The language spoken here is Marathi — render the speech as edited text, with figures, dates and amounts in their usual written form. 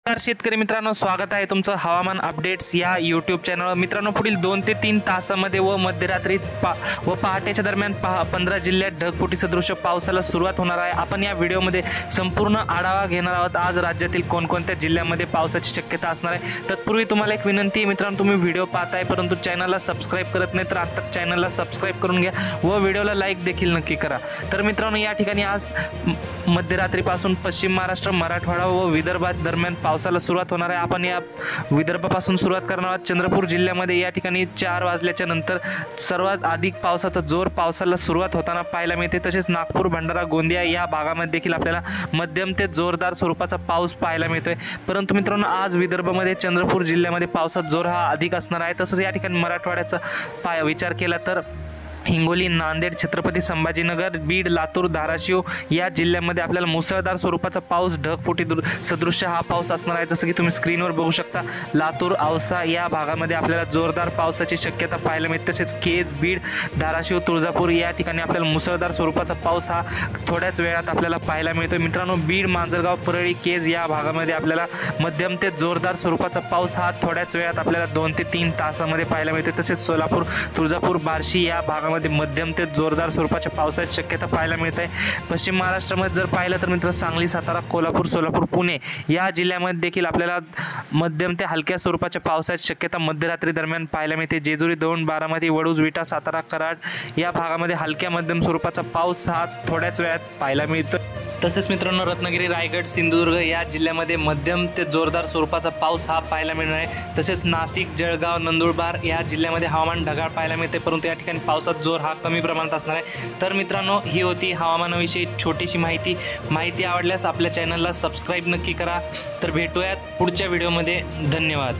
नमस्कार शेतकरी मित्रांनो, स्वागत आहे तुमचं हवामान अपडेट्स या यूट्यूब चॅनलवर। मित्रांनो, पुढील 2 ते 3 तासामध्ये व मध्यरात्री व पहाटेच्या दरम्यान 15 जिल्ह्यात ढगफुटी सदृश पावसाला सुरुवात होणार आहे। आपण या व्हिडिओमध्ये संपूर्ण आढावा घेणार आहोत आज राज्यातील कोणकोणत्या जिल्ह्यांमध्ये पावसाची शक्यता असणार आहे। तत्पूर्वी तुम्हाला एक विनंती आहे मित्रांनो, तुम्ही व्हिडिओ पाहताय परंतु चॅनलला सबस्क्राइब करत नाही तर आता चॅनलला सबस्क्राइब करून घ्या व व्हिडिओला लाईक देखील नक्की करा। तर मित्रांनो, या ठिकाणी आज मध्यरात्रीपासून पश्चिम महाराष्ट्र, मराठवाडा व विदर्भात दरम्यान पावसाला सुरुवात होणार आहे। आपण या विदर्भापासून सुरुवात करणार आहोत। चंद्रपूर जिल्ह्यामध्ये या ठिकाणी 4 वाजल्याच्या नंतर सर्वात अधिक पावसाचा जोर पावसाला सुरुवात होताना पाहायला मिळते। तसेच नागपूर, भंडारा, गोंदिया या भागामध्ये देखील आपल्याला मध्यम ते जोरदार स्वरूपाचा पाऊस पाहायला मिळतोय। परंतु मित्रांनो, आज विदर्भामध्ये चंद्रपूर जिल्ह्यामध्ये पावसाचा जोर हा अधिक असणार आहे। तसंच या ठिकाणी मराठवाड्याचा विचार केला तर हिंगोली, नांदेड, छत्रपती संभाजीनगर, बीड, लातूर, धाराशिव या जिल्ह्यांमध्ये आपल्याला मुसळधार स्वरूपाचा पाऊस, ढगफुटी सदृश्य हा पाऊस असणार आहे। जसं की तुम्ही स्क्रीनवर बघू शकता, लातूर, औसा या भागामध्ये आपल्याला जोरदार पावसाची शक्यता पाहायला मिळते। तसेच केज, बीड, धाराशिव, तुळजापूर या ठिकाणी आपल्याला मुसळधार स्वरूपाचा पाऊस हा थोड्याच वेळात आपल्याला पाहायला मिळतो। मित्रांनो, बीड, मांजरगाव, परळी, केज या भागामध्ये आपल्याला मध्यम ते जोरदार स्वरूपाचा पाऊस हा थोड्याच वेळात आपल्याला 2 ते 3 तासामध्ये पाहायला मिळतो। तसेच सोलापूर, तुळजापूर, बार्शी या भागामध्ये मध्यम ते जोरदार स्वरूपाच्या पावसाची शक्यता पाहायला मिळते। पश्चिम महाराष्ट्रामध्ये जर पाहिलं तर मित्र सांगली, सातारा, कोल्हापूर, सोलापूर, पुणे या जिल्ह्यामध्ये देखील आपल्याला मध्यम ते हलक्या स्वरूपाच्या पावसाची शक्यता मध्यरात्री दरम्यान पाहायला मिळते। जेजुरी, दौंड, बारामती, वडूज, विटा, सातारा, कराड या भागामध्ये हलक्या मध्यम स्वरूपाचा पाऊस हा थोड्याच वेळात पाहायला मिळतो। तसेच मित्रांनो, रत्नागिरी, रायगड, सिंधुदुर्ग या जिल्ह्यामध्ये मध्यम ते जोरदार स्वरूपाचा पाऊस हा पाहायला मिळणार आहे। तसेच नाशिक, जळगाव, नंदुरबार या जिल्ह्यामध्ये हवामान ढगाळ पाहायला मिळते, परंतु या ठिकाणी पावसाचा जोर हा कमी प्रमाणात असणार आहे। तर मित्रांनो, ही होती हवामानाविषयी छोटीशी माहिती आवडल्यास आपल्या चॅनलला सबस्क्राइब नक्की करा। तर भेटूयात पुढच्या व्हिडिओमध्ये। धन्यवाद।